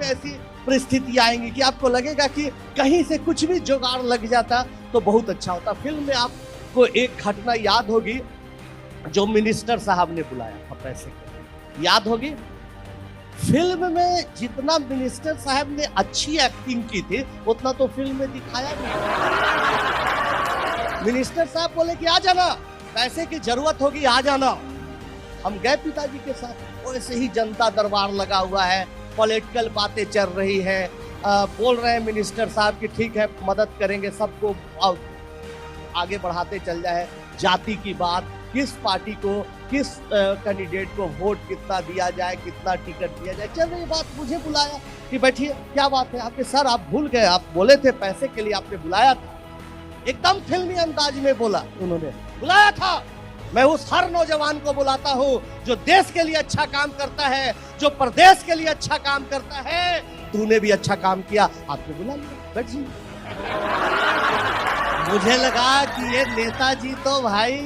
में ऐसी परिस्थितियां आएंगी कि आपको लगेगा कि कहीं से कुछ भी जुगाड़ लग जाता तो बहुत अच्छा होता। फिल्म में आपको एक घटना याद होगी, जो मिनिस्टर साहब ने बुलाया था पैसे के, याद होगी? फिल्म में जितना मिनिस्टर साहब ने अच्छी एक्टिंग की थी उतना तो फिल्म में दिखाया नहीं। मिनिस्टर साहब बोले कि आ जाना, पैसे की जरूरत होगी, आ जाना। हम गए पिताजी के साथ, वैसे ही जनता दरबार लगा हुआ है, पॉलिटिकल बातें चल रही है, बोल रहे हैं मिनिस्टर साहब कि ठीक है मदद करेंगे, सबको आगे बढ़ाते चल जाए। जाति की बात, किस पार्टी को, किस कैंडिडेट को वोट कितना दिया जाए, कितना टिकट दिया जाए, चल रही बात। मुझे बुलाया कि बैठिए, क्या बात है आपके सर, आप भूल गए, आप बोले थे पैसे के लिए आपने बुलाया था। एकदम फिल्मी अंदाज में बोला उन्होंने, बुलाया था। मैं उस हर नौजवान को बुलाता हूँ जो देश के लिए अच्छा काम करता है, जो प्रदेश के लिए अच्छा काम करता है। तूने भी अच्छा काम किया, आपको बुला लिया, बैठ जी। मुझे लगा कि ये नेताजी तो भाई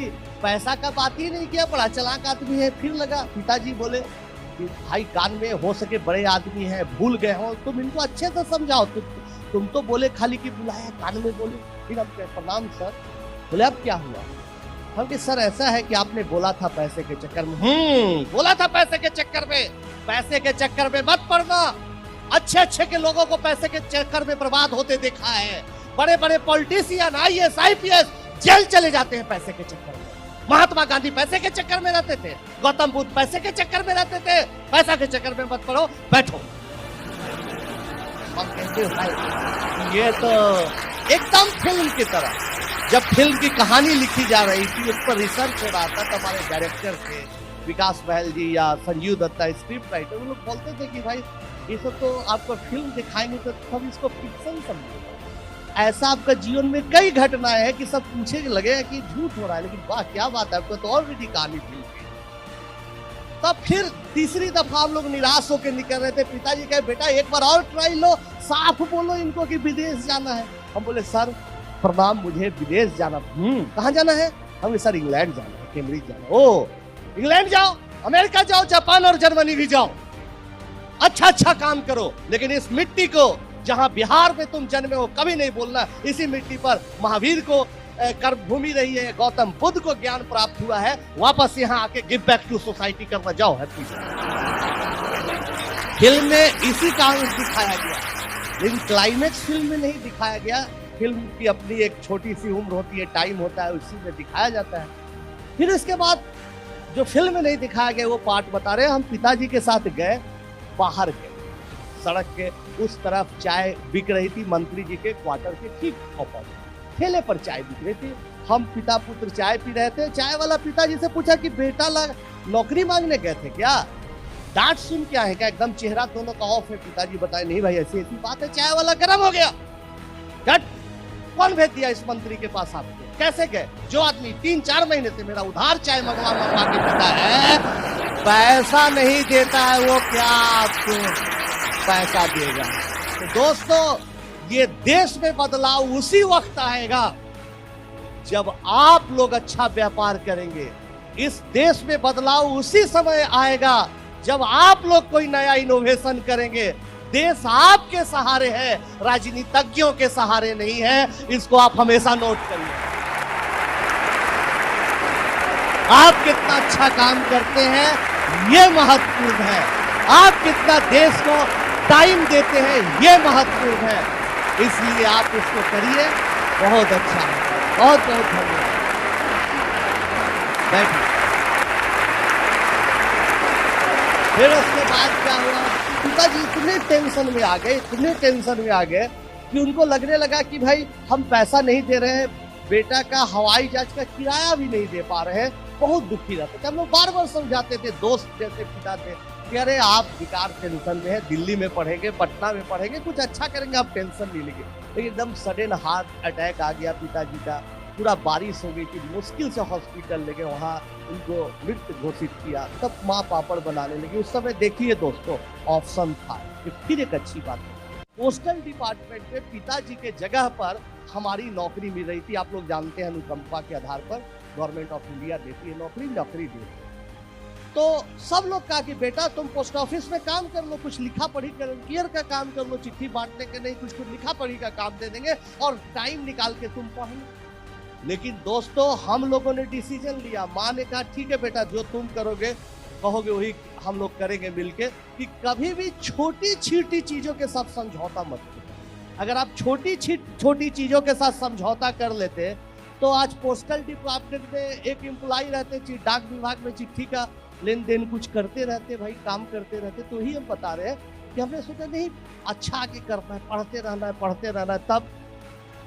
पैसा का बात ही नहीं किया, बड़ा चालाक आदमी है। फिर लगा पिताजी बोले कि भाई कान में हो सके बड़े आदमी है, भूल गए हो, तुम इनको अच्छे से समझाओ। तुम तो बोले खाली कि बुलाया, कान में बोले। फिर हम कहे प्रणाम सर। बोले अब क्या हुआ? हम कि सर ऐसा है कि आपने बोला था पैसे के चक्कर में। बोला था पैसे के चक्कर में, पैसे के चक्कर में मत पड़ना। अच्छे अच्छे के लोगों को पैसे के चक्कर में बर्बाद होते देखा है। बड़े बड़े पॉलिटिशियन, IAS IPS जेल चले जाते हैं पैसे के चक्कर में। महात्मा गांधी पैसे के चक्कर में रहते थे, गौतम बुद्ध पैसे के चक्कर में रहते थे। पैसा के चक्कर में मत पड़ो, बैठो। हम कहते भाई ये तो एकदम फिल्म की तरह। जब फिल्म की कहानी लिखी जा रही थी, उस पर रिसर्च हो रहा था, तो हमारे डायरेक्टर थे विकास बहल जी या संजीव दत्ता स्क्रिप्ट राइटर, वो लोग बोलते थे कि भाई ये सब तो आपको फिल्म दिखाएंगे तो हम इसको फिक्शन समझेंगे। ऐसा आपका जीवन में कई घटनाएं हैं कि सब पूछे लगे कि झूठ हो रहा है, लेकिन वाह क्या बात है, आपको तो ऑलरेडी कहानी फिल्म की। तब फिर तीसरी दफा हम लोग निराश होकर निकल रहे थे। पिताजी कहे बेटा एक बार और ट्राई लो, साफ बोलो इनको कि विदेश जाना है। हम बोले सर प्रणाम, मुझे विदेश जाना। कहाँ जाना है? हम सर इंग्लैंड जाना है, कैम्ब्रिज जाना। ओ इंग्लैंड जाओ, अमेरिका जाओ, जापान और जर्मनी भी जाओ, अच्छा अच्छा काम करो, लेकिन इस मिट्टी को जहां बिहार में तुम जन्मे हो कभी नहीं बोलना। इसी मिट्टी पर महावीर को कर्मभूमि रही है, गौतम बुद्ध को ज्ञान प्राप्त हुआ है, वापस यहाँ आके गिव बैक टू सोसाइटी करना जाओ। है फिल्म में इसी कारण दिखाया गया, लेकिन क्लाइमेक्स फिल्म में नहीं दिखाया गया। फिल्म की अपनी एक छोटी सी उम्र होती है, टाइम होता है, उसी में दिखाया जाता है। फिर इसके बाद जो फिल्म में नहीं दिखाया गया वो पार्ट बता रहे हैं। हम पिताजी के साथ गए, बाहर गए, सड़क के उस तरफ चाय बिक रही थी, मंत्री जी के क्वार्टर के ठीक अपोजिट ठेले पर चाय बिक रही थी। हम पिता पुत्र चाय पी रहे थे। चाय वाला पिताजी से पूछा कि बेटा नौकरी मांगने गए थे क्या? डांट सुन क्या है क्या? एकदम चेहरा दोनों का ऑफ है। पिताजी बताए नहीं भाई ऐसी ऐसी बात है। चाय वाला गर्म हो गया, कौन भेज दिया इस मंत्री के पास आपको? कैसे गए? जो आदमी 3-4 महीने से मेरा उधार चाय मंगवा के पीता है, पैसा नहीं देता है, वो क्या आपको पैसा देगा? तो दोस्तों ये देश में बदलाव उसी वक्त आएगा जब आप लोग अच्छा व्यापार करेंगे। इस देश में बदलाव उसी समय आएगा जब आप लोग कोई नया इनोवेशन करेंगे। देश आपके सहारे है, राजनीतिज्ञों के सहारे नहीं है। इसको आप हमेशा नोट करिए। आप कितना अच्छा काम करते हैं ये महत्वपूर्ण है, आप कितना देश को टाइम देते हैं ये महत्वपूर्ण है। इसलिए आप इसको करिए, बहुत अच्छा है। बहुत बहुत धन्यवाद। बैठिए। फिर उसके बाद क्या हुआ, पिताजी इतने टेंशन में आ गए, इतने टेंशन में आ गए कि उनको लगने लगा कि भाई हम पैसा नहीं दे रहे हैं, बेटा का हवाई जहाज का किराया भी नहीं दे पा रहे हैं। बहुत दुखी रहते थे। हम लोग बार बार समझाते थे, दोस्त जैसे पिता थे कि अरे आप बेकार टेंशन में है, दिल्ली में पढ़ेंगे, पटना में पढ़ेंगे, कुछ अच्छा करेंगे, आप टेंशन नहीं लेंगे। लेकिन एकदम सडन हार्ट अटैक आ गया पिताजी का। पूरा बारिश हो गई थी, मुश्किल से हॉस्पिटल ले गए, वहाँ उनको मृत घोषित किया। तब माँ पापड़ बनाने लगी। उस समय देखिए दोस्तों ऑप्शन था। फिर एक अच्छी बात है, पोस्टल डिपार्टमेंट में पिताजी के जगह पर हमारी नौकरी मिल रही थी। आप लोग जानते हैं अनुकंपा के आधार पर गवर्नमेंट ऑफ इंडिया देती है नौकरी, नौकरी देती है। तो सब लोग कहा कि बेटा तुम पोस्ट ऑफिस में काम कर लो, कुछ लिखा पढ़ी कर का काम कर लो, चिट्ठी बांटने के नहीं, कुछ लिखा पढ़ी का काम दे देंगे और टाइम निकाल के तुम पढ़ लो। लेकिन दोस्तों हम लोगों ने डिसीजन लिया, माँ ने कहा ठीक है बेटा जो तुम करोगे कहोगे वही हम लोग करेंगे मिलके, कि कभी भी छोटी छोटी चीजों के साथ समझौता मत करो। अगर आप छोटी छोटी चीजों के साथ समझौता कर लेते तो आज पोस्टल डिपार्टमेंट में एक एम्प्लॉय रहते, डाक विभाग में चिट्ठी का लेन देन कुछ करते रहते, भाई काम करते रहते। तो ही हम बता रहे हैं कि हमने सोचा नहीं अच्छा आगे करना है, पढ़ते रहना है। तब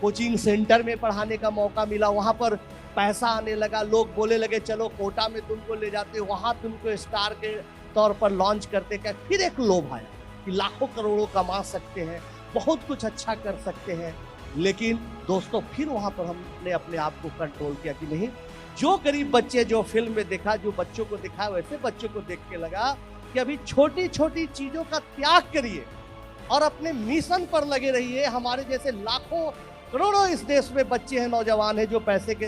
कोचिंग सेंटर में पढ़ाने का मौका मिला, वहां पर पैसा आने लगा, लोग बोले लगे चलो कोटा में तुमको ले जाते, वहां तुमको स्टार के तौर पर लॉन्च करते। क्या फिर एक लोभ आया कि लाखों करोड़ों कमा सकते हैं, बहुत कुछ अच्छा कर सकते हैं। लेकिन दोस्तों फिर वहां पर हमने अपने आप को कंट्रोल किया कि नहीं, जो गरीब बच्चे जो फिल्म में देखा, जो बच्चों को दिखा, वैसे बच्चों को देख के लगा कि अभी छोटी छोटी चीजों का त्याग करिए और अपने मिशन पर लगे रहिए। हमारे जैसे लाखों करोड़ों इस देश में बच्चे हैं, नौजवान हैं जो पैसे के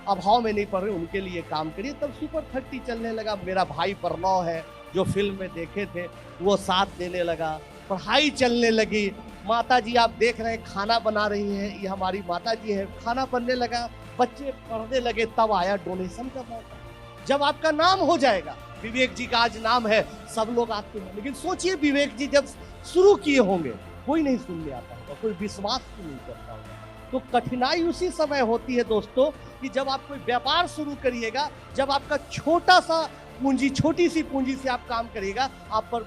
अभाव में नहीं पड़ रहे, उनके लिए काम करिए। तब सुपर 30 चलने लगा। मेरा भाई प्रणव है जो फिल्म में देखे थे, वो साथ देने लगा, पढ़ाई चलने लगी। माता जी आप देख रहे हैं खाना बना रही हैं, ये हमारी माता जी है, खाना बनने लगा, बच्चे पढ़ने लगे। तब आया डोनेशन का मौका। जब आपका नाम हो जाएगा, विवेक जी का आज नाम है, सब लोग आते हैं, लेकिन सोचिए विवेक जी जब शुरू किए होंगे कोई नहीं सुनने आता होगा, कोई विश्वास नहीं करता होगा। तो कठिनाई उसी समय होती है दोस्तों कि जब आप कोई व्यापार शुरू करिएगा, जब आपका छोटा सा पूंजी, छोटी सी पूंजी से आप काम करिएगा, आप पर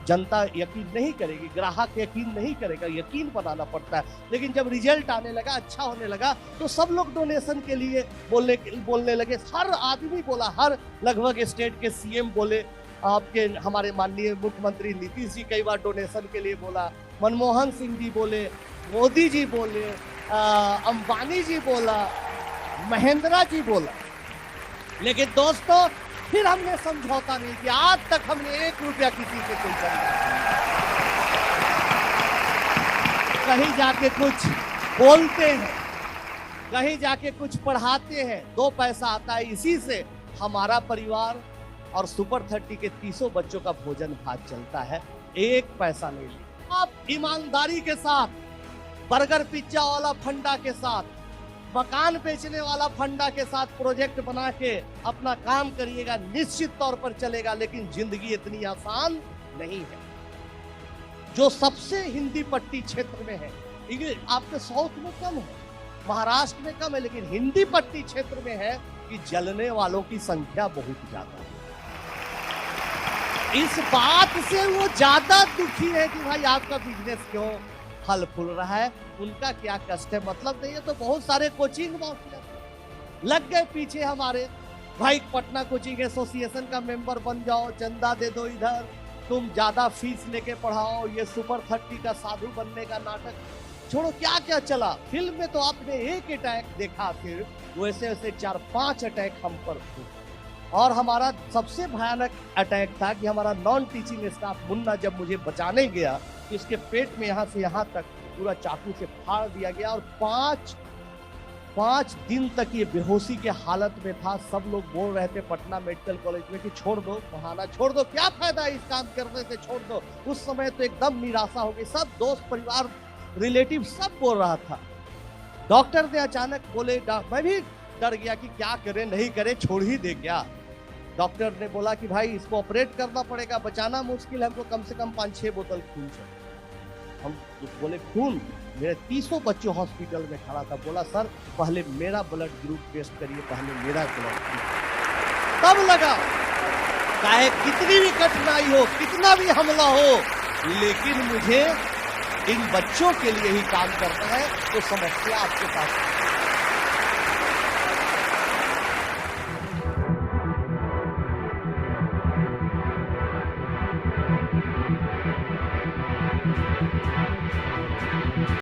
जनता यकीन नहीं करेगी, ग्राहक यकीन नहीं करेगा, यकीन बनाना पड़ता है। लेकिन जब रिजल्ट आने लगा, अच्छा होने लगा, तो सब लोग डोनेशन के लिए बोलने लगे। हर आदमी बोला, हर लगभग स्टेट के सीएम बोले, आपके हमारे माननीय मुख्यमंत्री नीतीश जी कई बार डोनेशन के लिए बोला, मनमोहन सिंह जी बोले, मोदी जी बोले, अंबानी जी बोला, महेंद्रा जी बोला। लेकिन दोस्तों फिर हमने समझौता नहीं किया। आज तक हमने 1 रुपया किसी से कोई कहीं जाके कुछ बोलते हैं, कहीं जाके कुछ पढ़ाते हैं, 2 पैसा आता है, इसी से हमारा परिवार और सुपर 30 के 300 बच्चों का भोजन भात चलता है। 1 पैसा नहीं। आप ईमानदारी के साथ बर्गर पिज्जा वाला फंडा के साथ, मकान बेचने वाला फंडा के साथ प्रोजेक्ट बना के अपना काम करिएगा, निश्चित तौर पर चलेगा। लेकिन जिंदगी इतनी आसान नहीं है। जो सबसे हिंदी पट्टी क्षेत्र में है, आपके साउथ में कम है, महाराष्ट्र में कम है, लेकिन हिंदी पट्टी क्षेत्र में है कि जलने वालों की संख्या बहुत ज्यादा है। इस बात से वो ज्यादा दुखी है कि भाई आपका बिजनेस क्यों फल फूल रहा है, उनका क्या कष्ट है मतलब नहीं है। तो बहुत सारे कोचिंग माफिया लग गए पीछे हमारे, भाई पटना कोचिंग एसोसिएशन का मेंबर बन जाओ, चंदा दे दो, इधर तुम ज्यादा फीस लेके पढ़ाओ, ये सुपर 30 का साधु बनने का नाटक छोड़ो। क्या क्या चला फिल्म में, तो आपने एक अटैक देखा, फिर वैसे वैसे 4-5 अटैक हम पर हुए। और हमारा सबसे भयानक अटैक था कि हमारा नॉन टीचिंग स्टाफ मुन्ना जब मुझे बचाने गया, इसके पेट में यहाँ से यहाँ तक पूरा चाकू से फाड़ दिया गया और 5 दिन तक ये बेहोशी के हालत में था। सब लोग बोल रहे थे पटना मेडिकल कॉलेज में कि छोड़ दो, बहाना छोड़ दो, क्या फायदा है इस काम करने से, छोड़ दो। उस समय तो एकदम निराशा हो गई, सब दोस्त परिवार रिलेटिव सब बोल रहा था। डॉक्टर ने अचानक बोले, मैं भी डर गया कि क्या करे नहीं करे, छोड़ ही दे क्या। डॉक्टर ने बोला कि भाई इसको ऑपरेट करना पड़ेगा, बचाना मुश्किल है, हमको कम से कम 5-6 बोतल खून चाहिए। हम बोले खून, मेरे 300 बच्चों हॉस्पिटल में खड़ा था, बोला सर पहले मेरा ब्लड ग्रुप टेस्ट करिए, पहले मेरा ब्लड ग्रुप। तब लगा चाहे कितनी भी कठिनाई हो, कितना भी हमला हो, लेकिन मुझे इन बच्चों के लिए ही काम करना है। तो समस्या आपके पास